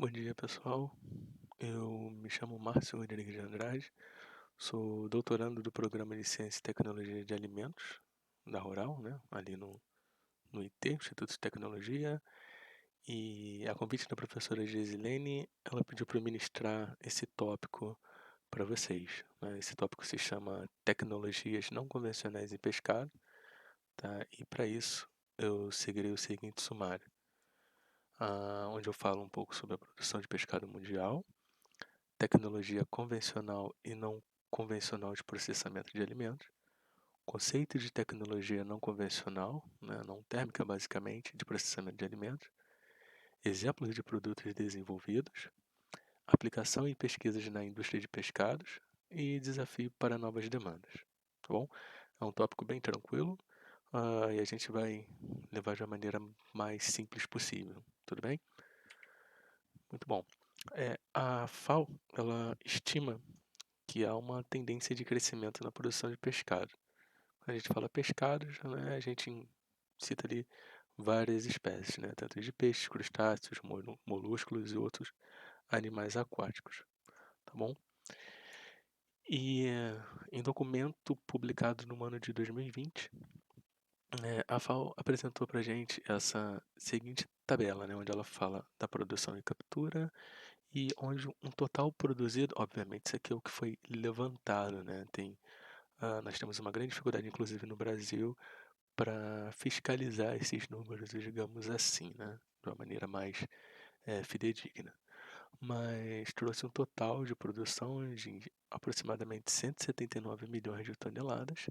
Bom dia, pessoal. Eu me chamo Márcio Rodrigues de Andrade, sou doutorando do Programa de Ciência e Tecnologia de Alimentos da Rural, né, ali no IT, Instituto de Tecnologia, e a convite da professora Gesilene, ela pediu para eu ministrar esse tópico para vocês, né? Esse tópico se chama Tecnologias Não Convencionais em Pescado, tá? E para isso eu seguirei o seguinte sumário, onde eu falo um pouco sobre a produção de pescado mundial, tecnologia convencional e não convencional de processamento de alimentos, conceito de tecnologia não convencional, né, não térmica basicamente, de processamento de alimentos, exemplos de produtos desenvolvidos, aplicação e pesquisas na indústria de pescados e desafio para novas demandas. Tá bom? É um tópico bem tranquilo, e a gente vai levar de uma maneira mais simples possível. Tudo bem? Muito bom. A FAO, ela estima que há uma tendência de crescimento na produção de pescado. Quando a gente fala pescados, né, a gente cita ali várias espécies, né, tanto de peixes, crustáceos, molúsculos e outros animais aquáticos, tá bom? E em documento publicado no ano de 2020, a FAO apresentou para a gente essa seguinte tabela, né, onde ela fala da produção e captura e onde um total produzido, obviamente isso aqui é o que foi levantado, né, nós temos uma grande dificuldade, inclusive no Brasil, para fiscalizar esses números, digamos assim, né? De uma maneira mais fidedigna. Mas trouxe um total de produção de aproximadamente 179 milhões de toneladas.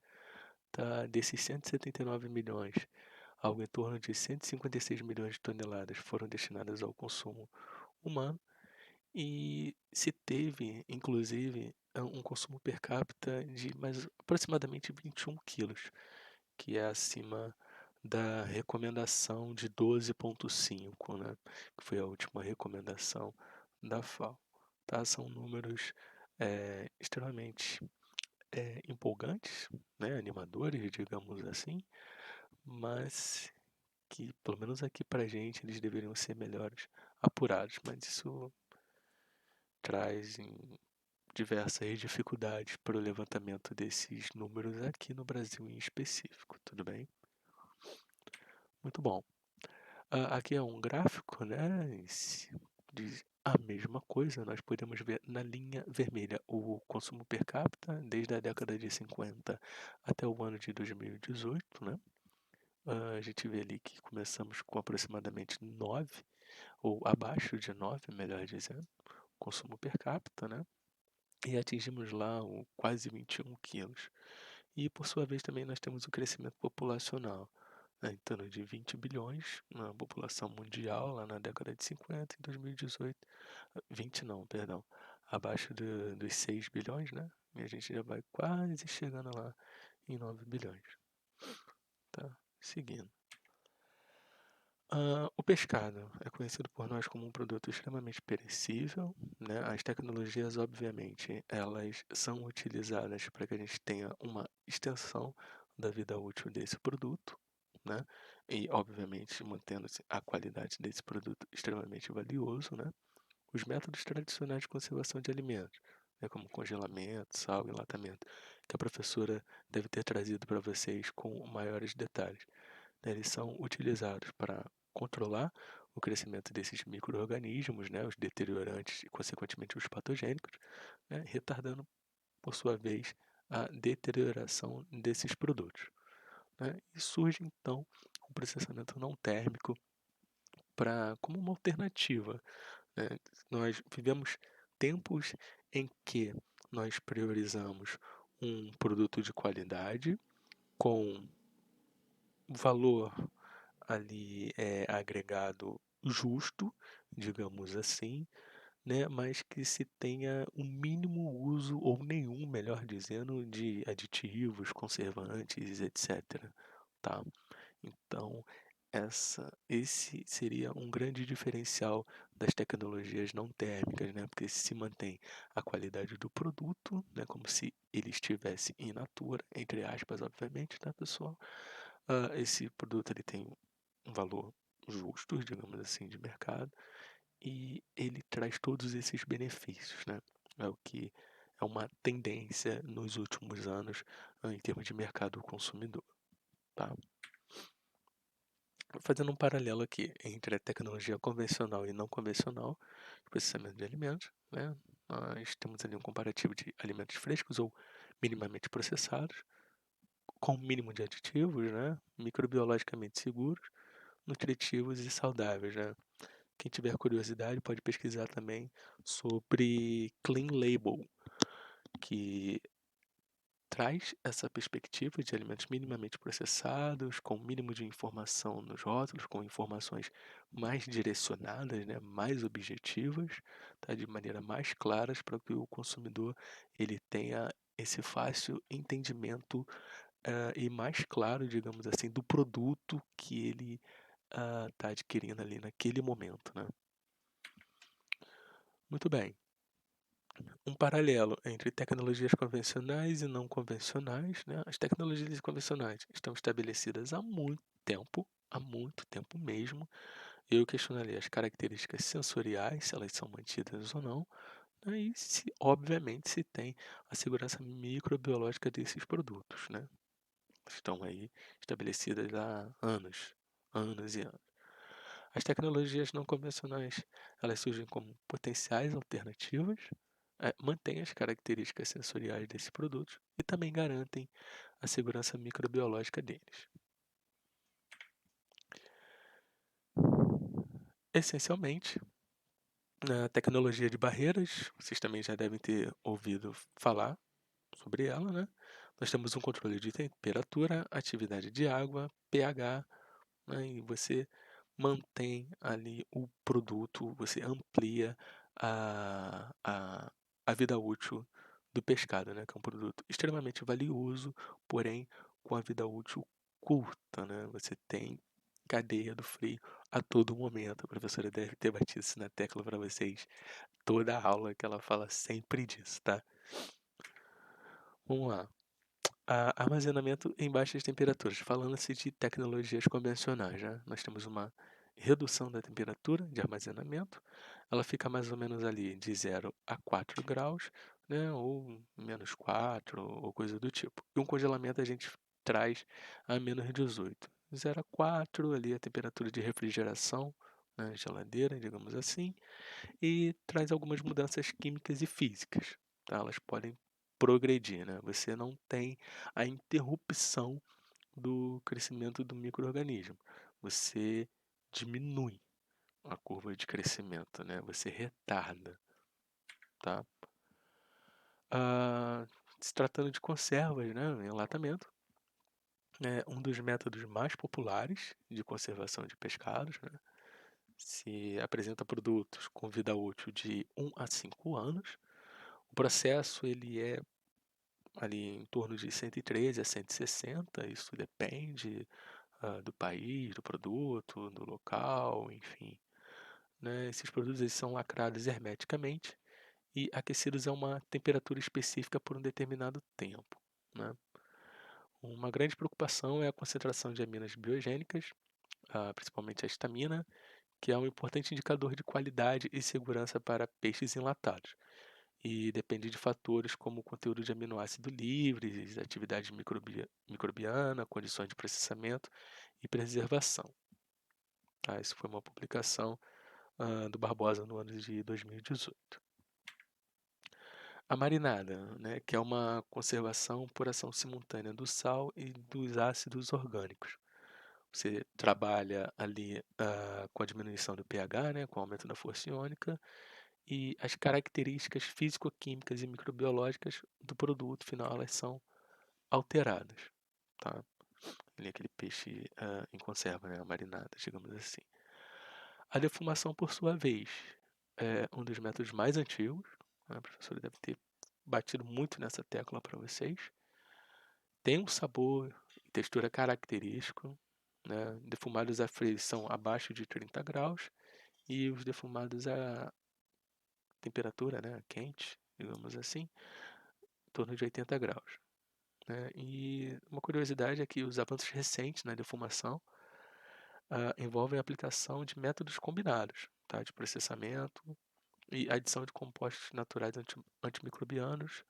Tá? Desses 179 milhões, algo em torno de 156 milhões de toneladas foram destinadas ao consumo humano. E se teve, inclusive, um consumo per capita de mais aproximadamente 21 quilos, que é acima da recomendação de 12,5, né? Que foi a última recomendação da FAO. Tá? São números extremamente empolgantes, né? Animadores, digamos assim, mas que, pelo menos aqui pra gente, eles deveriam ser melhores apurados, mas isso traz diversas dificuldades para o levantamento desses números aqui no Brasil em específico, tudo bem? Muito bom. Aqui é um gráfico, né? Diz a mesma coisa, nós podemos ver na linha vermelha o consumo per capita desde a década de 50 até o ano de 2018, né? A gente vê ali que começamos com aproximadamente 9, ou abaixo de 9, melhor dizendo, consumo per capita, né? E atingimos lá o quase 21 quilos. E por sua vez também nós temos o crescimento populacional, né, em torno de 20 bilhões na população mundial lá na década de 50, em 2018, 20 não, perdão, abaixo dos 6 bilhões, né? E a gente já vai quase chegando lá em 9 bilhões. Tá? Seguindo. O pescado é conhecido por nós como um produto extremamente perecível, né? As tecnologias, obviamente, elas são utilizadas para que a gente tenha uma extensão da vida útil desse produto, né? E, obviamente, mantendo-se a qualidade desse produto extremamente valioso, né? Os métodos tradicionais de conservação de alimentos, né? Como congelamento, sal, enlatamento, que a professora deve ter trazido para vocês com maiores detalhes, né? Eles são utilizados para controlar o crescimento desses micro-organismos, né, os deteriorantes e, consequentemente, os patogênicos, né, retardando, por sua vez, a deterioração desses produtos, né? E surge, então, o processamento não térmico como uma alternativa, né? Nós vivemos tempos em que nós priorizamos um produto de qualidade com valor ali agregado justo, digamos assim, né, mas que se tenha um mínimo uso ou nenhum, melhor dizendo, de aditivos, conservantes, etc. Tá? Então, esse seria um grande diferencial das tecnologias não térmicas, né? Porque se mantém a qualidade do produto, né? Como se ele estivesse in natura, entre aspas, obviamente, tá, pessoal? Esse produto ele tem um valor justo, digamos assim, de mercado, e ele traz todos esses benefícios, né? É o que é uma tendência nos últimos anos em termos de mercado consumidor, tá? Fazendo um paralelo aqui entre a tecnologia convencional e não convencional de processamento de alimentos, né? Nós temos ali um comparativo de alimentos frescos ou minimamente processados, com o mínimo de aditivos, né? Microbiologicamente seguros, nutritivos e saudáveis, né? Quem tiver curiosidade pode pesquisar também sobre Clean Label, que traz essa perspectiva de alimentos minimamente processados, com o mínimo de informação nos rótulos, com informações mais direcionadas, né, mais objetivas, tá, de maneira mais claras para que o consumidor ele tenha esse fácil entendimento e mais claro, digamos assim, do produto que ele está adquirindo ali naquele momento, né? Muito bem. Um paralelo entre tecnologias convencionais e não convencionais, né? As tecnologias convencionais estão estabelecidas há muito tempo mesmo. Eu questionaria as características sensoriais, se elas são mantidas ou não, né? E se, obviamente, se tem a segurança microbiológica desses produtos, né? Estão aí estabelecidas há anos, anos e anos. As tecnologias não convencionais, elas surgem como potenciais alternativas, mantêm as características sensoriais desses produtos e também garantem a segurança microbiológica deles. Essencialmente, na tecnologia de barreiras, vocês também já devem ter ouvido falar sobre ela, né? Nós temos um controle de temperatura, atividade de água, pH, né? E você mantém ali o produto, você amplia a vida útil do pescado, né? Que é um produto extremamente valioso, porém com a vida útil curta, né? Você tem cadeia do frio a todo momento. A professora deve ter batido isso na tecla para vocês toda a aula que ela fala sempre disso, tá? Vamos lá. Armazenamento em baixas temperaturas. Falando-se de tecnologias convencionais, né? Nós temos uma redução da temperatura de armazenamento. Ela fica mais ou menos ali de 0 a 4 graus, né? Ou -4, ou coisa do tipo. E um congelamento a gente traz a -18. 0 a 4 ali a temperatura de refrigeração, né? Geladeira, digamos assim, e traz algumas mudanças químicas e físicas, tá? Elas podem progredir, né? Você não tem a interrupção do crescimento do micro-organismo. Você diminui a curva de crescimento, né? Você retarda, tá? Se tratando de conservas, né? Enlatamento é um dos métodos mais populares de conservação de pescados, né? Se apresenta produtos com vida útil de 1 a 5 anos. O processo ele é ali em torno de 113 a 160, isso depende do país, do produto, do local, enfim. Né? Esses produtos eles são lacrados hermeticamente e aquecidos a uma temperatura específica por um determinado tempo. Né? Uma grande preocupação é a concentração de aminas biogênicas, principalmente a histamina, que é um importante indicador de qualidade e segurança para peixes enlatados. E depende de fatores como o conteúdo de aminoácido livres, atividade microbiana, condições de processamento e preservação. Tá? Isso foi uma publicação do Barbosa no ano de 2018. A marinada, né, que é uma conservação por ação simultânea do sal e dos ácidos orgânicos. Você trabalha ali com a diminuição do pH, né, com o aumento da força iônica, e as características físico-químicas e microbiológicas do produto final elas são alteradas, tá? Ali aquele peixe em conserva, né, marinada, digamos assim. A defumação, por sua vez, é um dos métodos mais antigos, né? A professora deve ter batido muito nessa tecla para vocês. Tem um sabor e textura característico, né? Defumados a freeze são abaixo de 30 graus e os defumados a temperatura, né, quente, digamos assim, em torno de 80 graus. Né? E uma curiosidade é que os avanços recentes na defumação envolvem a aplicação de métodos combinados, tá, de processamento e adição de compostos naturais antimicrobianos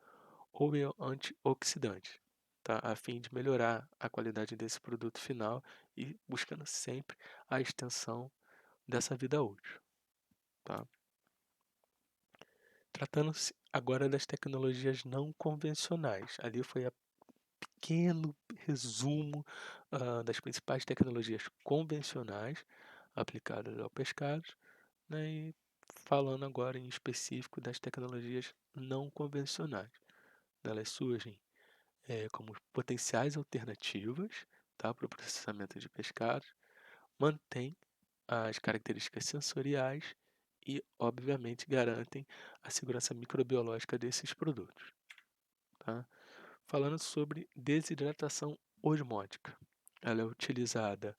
ou antioxidantes, tá, a fim de melhorar a qualidade desse produto final e buscando sempre a extensão dessa vida útil, tá. Tratando-se agora das tecnologias não convencionais, ali foi a pequeno resumo, das principais tecnologias convencionais aplicadas ao pescado, né, e falando agora em específico das tecnologias não convencionais. Elas surgem, como potenciais alternativas, tá, para o processamento de pescados, mantêm as características sensoriais e, obviamente, garantem a segurança microbiológica desses produtos, tá? Falando sobre desidratação osmótica. Ela é utilizada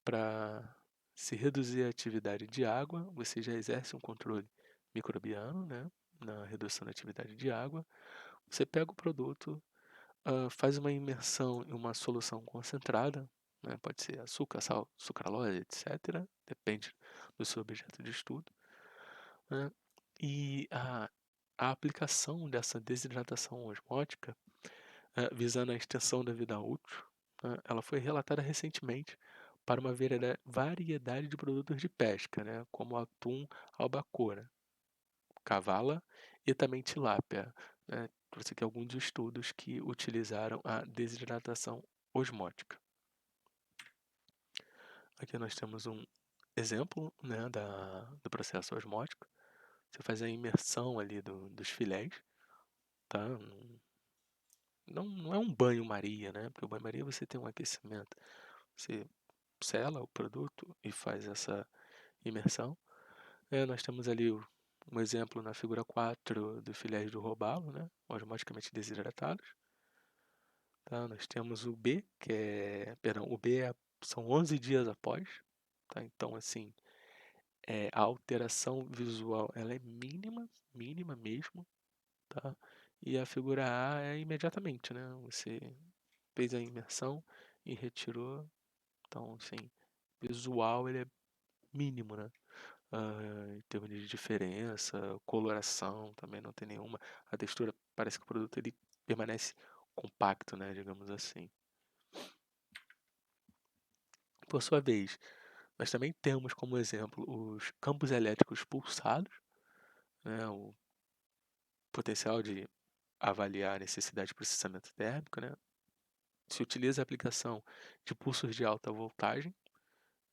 para se reduzir a atividade de água, você já exerce um controle microbiano, né, na redução da atividade de água. Você pega o produto, faz uma imersão em uma solução concentrada, né, pode ser açúcar, sal, sucralose, etc. Depende do seu objeto de estudo, né? E a aplicação dessa desidratação osmótica, visando a extensão da vida útil, né, ela foi relatada recentemente para uma variedade de produtos de pesca, né, como atum, albacora, cavala e também tilápia, né. Trouxe aqui alguns estudos que utilizaram a desidratação osmótica. Aqui nós temos um exemplo, né, do processo osmótico. Você faz a imersão ali dos filés, tá? Não é um banho-maria, né? Porque o banho-maria você tem um aquecimento. Você sela o produto e faz essa imersão. Nós temos ali um exemplo na figura 4 do filés do robalo, né? Osmoticamente desidratados. Tá? Nós temos o B, perdão, o B são 11 dias após. Tá? Então, assim, a alteração visual ela é mínima, mínima mesmo. Tá? E a figura A é imediatamente, né? Você fez a imersão e retirou. Então, assim, visual ele é mínimo, né? Em termos de diferença, coloração também não tem nenhuma. A textura parece que o produto ele permanece compacto, né? Digamos assim. Por sua vez, nós também temos como exemplo os campos elétricos pulsados, né? O potencial de avaliar a necessidade de processamento térmico, né? Se utiliza a aplicação de pulsos de alta voltagem,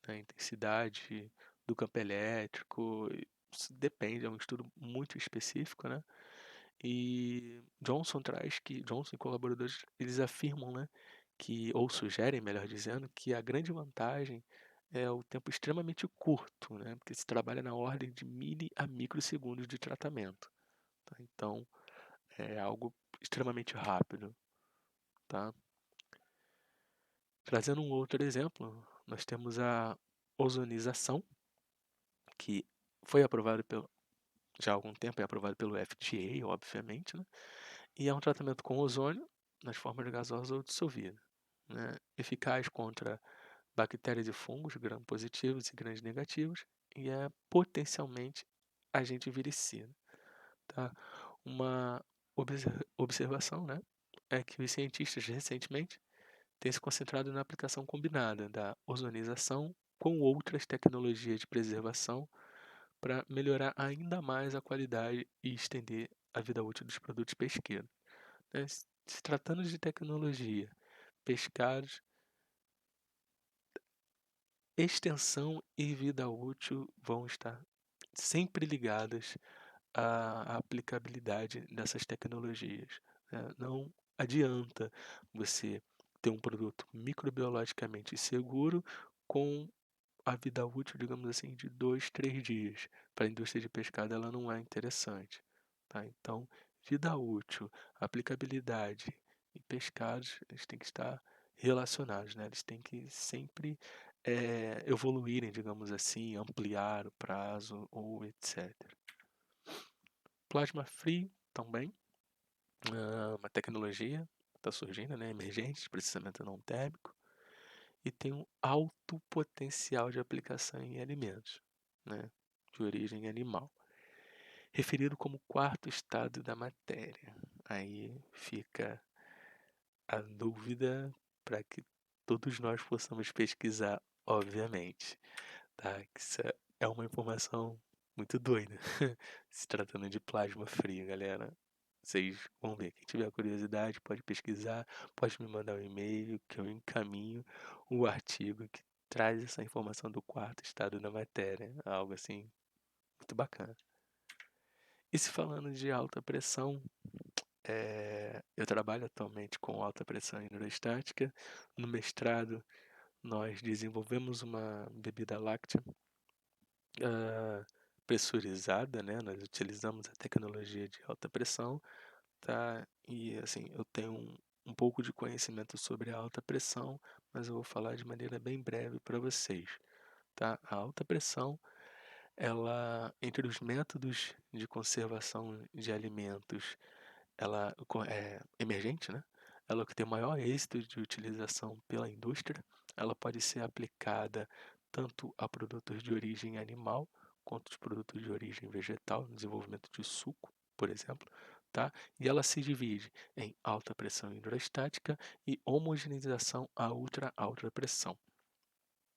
né, intensidade do campo elétrico, isso depende, é um estudo muito específico, né? E Johnson e colaboradores, eles afirmam, né, ou sugerem, melhor dizendo, que a grande vantagem é o tempo extremamente curto, né? Porque se trabalha na ordem de a microsegundos de tratamento, tá? Então, é algo extremamente rápido, tá? Trazendo um outro exemplo, nós temos a ozonização, que foi aprovado já há algum tempo, é aprovado pelo FDA, obviamente, né? E é um tratamento com ozônio nas formas gasosas ou dissolvidas, né? Eficaz contra bactérias e fungos, gram-positivos e gram-negativos, e é potencialmente agente viricida, tá? Uma observação, né, é que os cientistas recentemente têm se concentrado na aplicação combinada da ozonização com outras tecnologias de preservação para melhorar ainda mais a qualidade e estender a vida útil dos produtos pesqueiros, né? Se tratando de tecnologia, pescados, extensão e vida útil vão estar sempre ligadas à aplicabilidade dessas tecnologias, né? Não adianta você ter um produto microbiologicamente seguro com a vida útil, digamos assim, de 2, 3 dias. Para a indústria de pescado ela não é interessante, tá? Então, vida útil, aplicabilidade e pescados, eles têm que estar relacionados, né? Eles têm que sempre evoluírem, digamos assim, ampliar o prazo ou etc. Plasma frio também, uma tecnologia está surgindo, né? Emergente de processamento não térmico. e tem um alto potencial de aplicação em alimentos, né, de origem animal, referido como quarto estado da matéria. Aí fica a dúvida para que todos nós possamos pesquisar, obviamente, tá? Que isso é uma informação muito doida, se tratando de plasma frio, galera. Vocês vão ver. Quem tiver curiosidade pode pesquisar, pode me mandar um e-mail que eu encaminho o artigo que traz essa informação do quarto estado da matéria. Algo assim muito bacana. E se falando de alta pressão, eu trabalho atualmente com alta pressão hidrostática. No mestrado, nós desenvolvemos uma bebida láctea ah, pressurizada, né? Nós utilizamos a tecnologia de alta pressão, tá? E assim, eu tenho um pouco de conhecimento sobre a alta pressão, mas eu vou falar de maneira bem breve para vocês, tá? A alta pressão, ela, entre os métodos de conservação de alimentos, ela é emergente, né? Ela que tem o maior êxito de utilização pela indústria. Ela pode ser aplicada tanto a produtos de origem animal quanto os produtos de origem vegetal, no desenvolvimento de suco, por exemplo, tá? E ela se divide em alta pressão hidrostática e homogeneização a ultra alta pressão.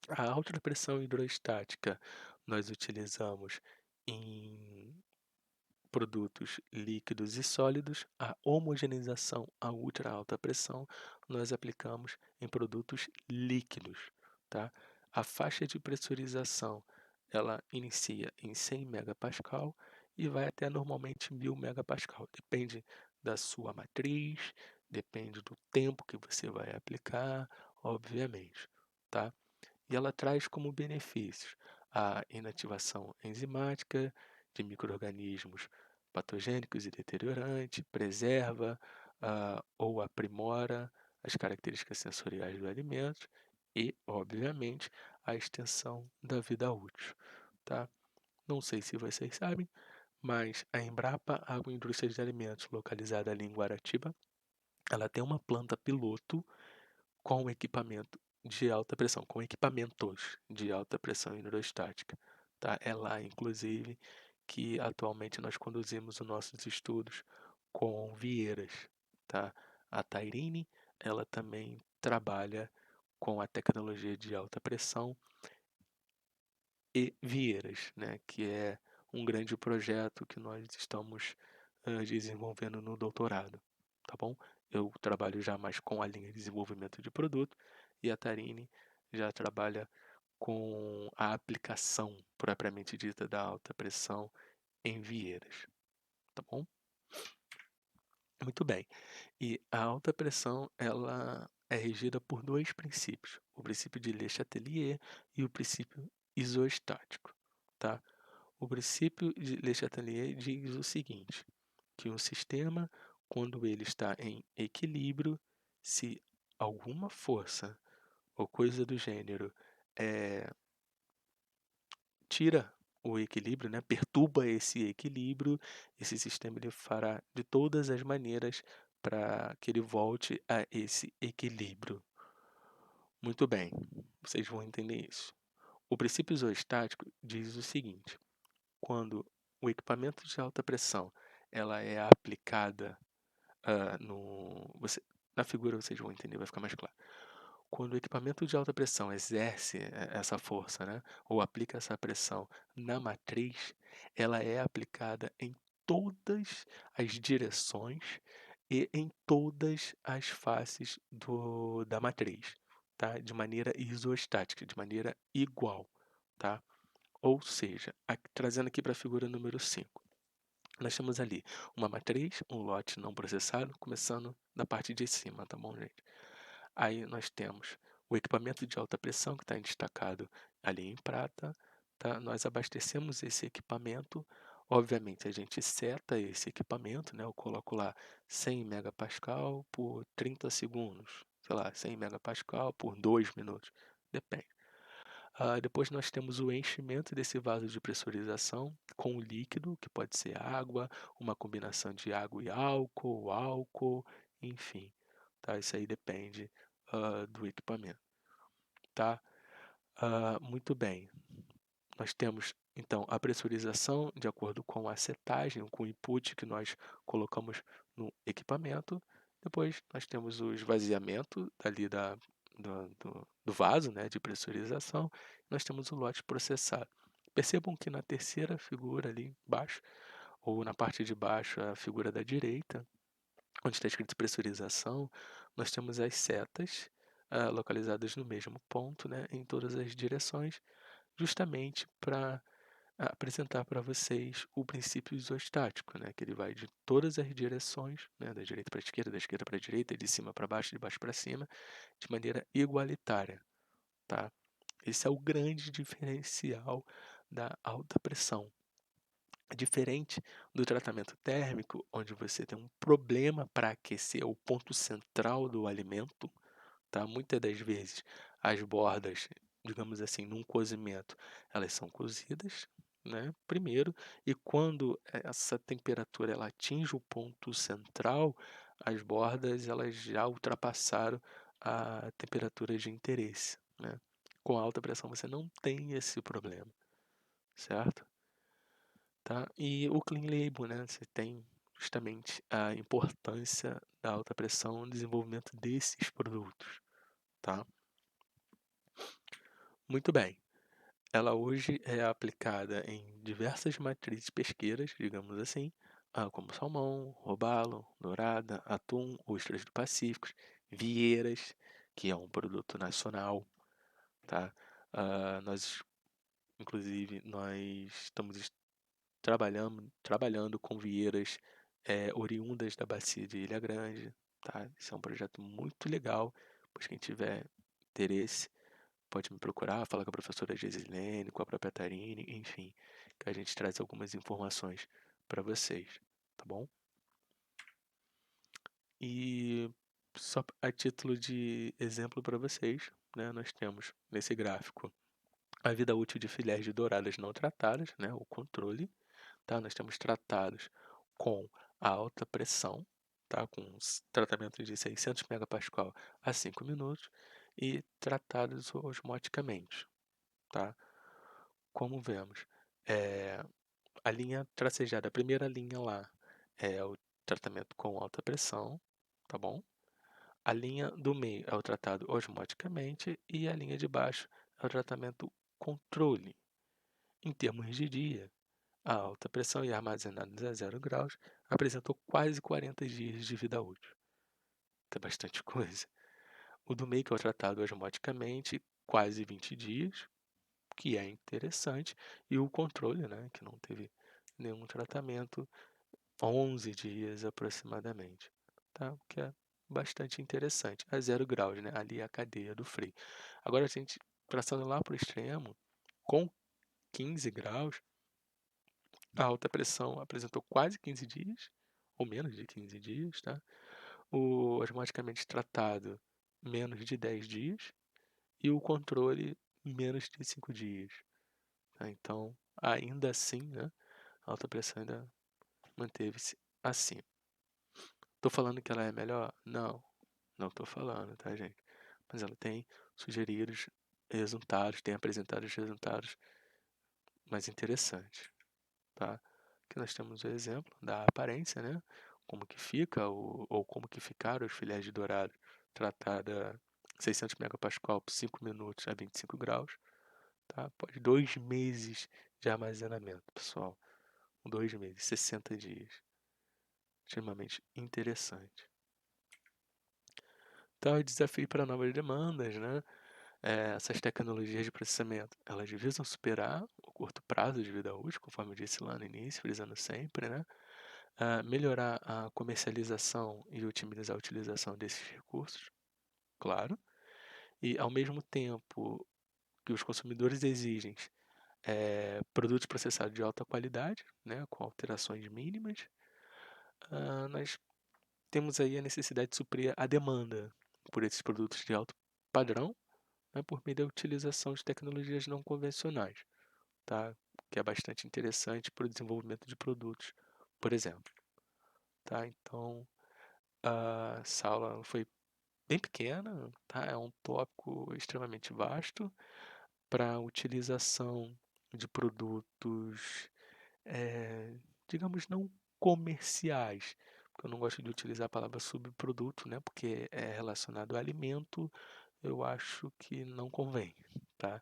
A alta pressão hidrostática nós utilizamos em produtos líquidos e sólidos. A homogeneização a ultra alta pressão nós aplicamos em produtos líquidos, tá? A faixa de pressurização ela inicia em 100 megapascal e vai até normalmente 1000 megapascal. Depende da sua matriz, depende do tempo que você vai aplicar, obviamente, tá? E ela traz como benefícios a inativação enzimática de micro-organismos patogênicos e deteriorantes, preserva ou aprimora as características sensoriais do alimento e, obviamente, a extensão da vida útil, tá? Não sei se vocês sabem, mas a Embrapa Agroindústria de Alimentos, localizada ali em Guaratiba, ela tem uma planta piloto com equipamento de alta pressão, com equipamentos de alta pressão hidrostática, tá? É lá, inclusive, que atualmente nós conduzimos os nossos estudos com vieiras, tá? A Tairine, ela também trabalha com a tecnologia de alta pressão e vieiras, né? Que é um grande projeto que nós estamos desenvolvendo no doutorado, tá bom? Eu trabalho já mais com a linha de desenvolvimento de produto e a Tarine já trabalha com a aplicação propriamente dita da alta pressão em vieiras, tá bom? Muito bem. E a alta pressão, ela é regida por dois princípios, o princípio de Le Chatelier e o princípio isostático, tá? O princípio de Le Chatelier diz o seguinte, que um sistema, quando ele está em equilíbrio, se alguma força ou coisa do gênero tira o equilíbrio, né, perturba esse equilíbrio, esse sistema ele fará de todas as maneiras para que ele volte a esse equilíbrio. Muito bem, vocês vão entender isso. O princípio isostático diz o seguinte: quando o equipamento de alta pressão ela é aplicada na figura vocês vão entender, vai ficar mais claro. Quando o equipamento de alta pressão exerce essa força, né, ou aplica essa pressão na matriz, ela é aplicada em todas as direções e em todas as faces da matriz, tá? De maneira isostática, de maneira igual, tá? Ou seja, trazendo aqui para a figura número 5. Nós temos ali uma matriz, um lote não processado, começando na parte de cima, tá bom, gente? Aí nós temos o equipamento de alta pressão, que está destacado ali em prata, tá? Nós abastecemos esse equipamento, obviamente a gente seta esse equipamento, né? Eu coloco lá 100 megapascal por 30 segundos, sei lá, 100 megapascal por 2 minutos, depende. Depois nós temos o enchimento desse vaso de pressurização com líquido, que pode ser água, uma combinação de água e álcool, enfim, tá? Isso aí depende do equipamento. tá? Muito bem. Nós temos, então, a pressurização de acordo com a setagem, com o input que nós colocamos no equipamento. Depois, nós temos o esvaziamento ali do vaso, né, de pressurização. Nós temos o lote processado. Percebam que na terceira figura ali embaixo, ou na parte de baixo, a figura da direita, onde está escrito pressurização, nós temos as setas localizadas no mesmo ponto, né, em todas as direções, justamente para apresentar para vocês o princípio isostático, né, que ele vai de todas as direções, né, da direita para a esquerda, da esquerda para a direita, de cima para baixo, de baixo para cima, de maneira igualitária, tá? Esse é o grande diferencial da alta pressão. É diferente do tratamento térmico, onde você tem um problema para aquecer o ponto central do alimento, tá? Muitas das vezes as bordas, digamos assim, num cozimento, elas são cozidas, né, primeiro, e quando essa temperatura ela atinge o ponto central, as bordas elas já ultrapassaram a temperatura de interesse, né? Com alta pressão você não tem esse problema, certo? Tá? E o Clean Label, né? Você tem justamente a importância da alta pressão no desenvolvimento desses produtos, tá? Muito bem. Ela hoje é aplicada em diversas matrizes pesqueiras, digamos assim, como salmão, robalo, dourada, atum, ostras do Pacífico, vieiras, que é um produto nacional, tá? Inclusive, nós estamos trabalhando com vieiras oriundas da bacia de Ilha Grande, tá? Isso é um projeto muito legal, pois quem tiver interesse pode me procurar, falar com a professora Gisilene, com a própria Tarine, enfim, que a gente traz algumas informações para vocês, tá bom? E só a título de exemplo para vocês, né, nós temos nesse gráfico a vida útil de filés de douradas não tratadas, né, o controle, tá? Nós temos tratados com a alta pressão, tá? Com tratamento de 600 megapascal a 5 minutos e tratados osmoticamente, tá? Como vemos, a linha tracejada, a primeira linha lá é o tratamento com alta pressão, tá bom? A linha do meio é o tratado osmoticamente e a linha de baixo é o tratamento controle. Em termos de dia, a alta pressão e armazenados a 0 graus apresentou quase 40 dias de vida útil. É bastante coisa. O do meio, que é o tratado osmoticamente, quase 20 dias, que é interessante. E o controle, né, que não teve nenhum tratamento, 11 dias aproximadamente, tá? O que é bastante interessante. A 0 graus, né? Ali é a cadeia do freio. Agora, a gente, traçando lá para o extremo, com 15 graus, a alta pressão apresentou quase 15 dias, ou menos de 15 dias, tá? O osmoticamente tratado, menos de 10 dias, e o controle, menos de 5 dias. Tá? Então, ainda assim, né, a alta pressão ainda manteve-se assim. Tô falando que ela é melhor? Não, não tô falando, tá, gente? Mas ela tem sugerido resultados, tem apresentado os resultados mais interessantes, tá? Aqui nós temos o exemplo da aparência, né? Como que fica ou como que ficaram os filés de dourado tratada 600 megapascal por 5 minutos a 25 graus, tá? Após 2 meses de armazenamento, pessoal. 2 meses, 60 dias. Extremamente interessante. Então, é desafio para novas demandas, né? Essas tecnologias de processamento, elas visam superar o curto prazo de vida útil, conforme eu disse lá no início, frisando sempre, né? Melhorar a comercialização e otimizar a utilização desses recursos, claro, e ao mesmo tempo que os consumidores exigem produtos processados de alta qualidade, né, com alterações mínimas, nós temos aí a necessidade de suprir a demanda por esses produtos de alto padrão, né, por meio da utilização de tecnologias não convencionais, tá? Que é bastante interessante para o desenvolvimento de produtos, por exemplo. Tá? Então, essa aula foi bem pequena, tá? É um tópico extremamente vasto para utilização de produtos, eh, digamos, não comerciais, porque eu não gosto de utilizar a palavra subproduto, né? Porque é relacionado a alimento, eu acho que não convém, tá?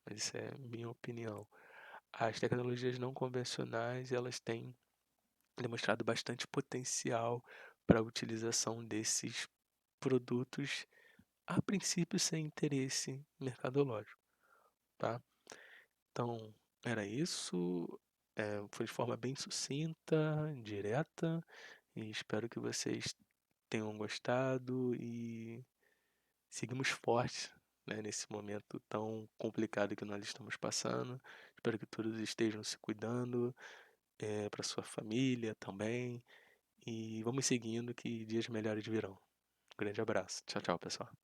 Mas isso é minha opinião. As tecnologias não convencionais, elas têm demonstrado bastante potencial para a utilização desses produtos, a princípio sem interesse mercadológico, tá? Então, era isso. Foi de forma bem sucinta, direta, e espero que vocês tenham gostado e seguimos fortes, né, nesse momento tão complicado que nós estamos passando. Espero que todos estejam se cuidando, para sua família também. E vamos seguindo que dias melhores virão. Um grande abraço. Tchau, tchau, pessoal.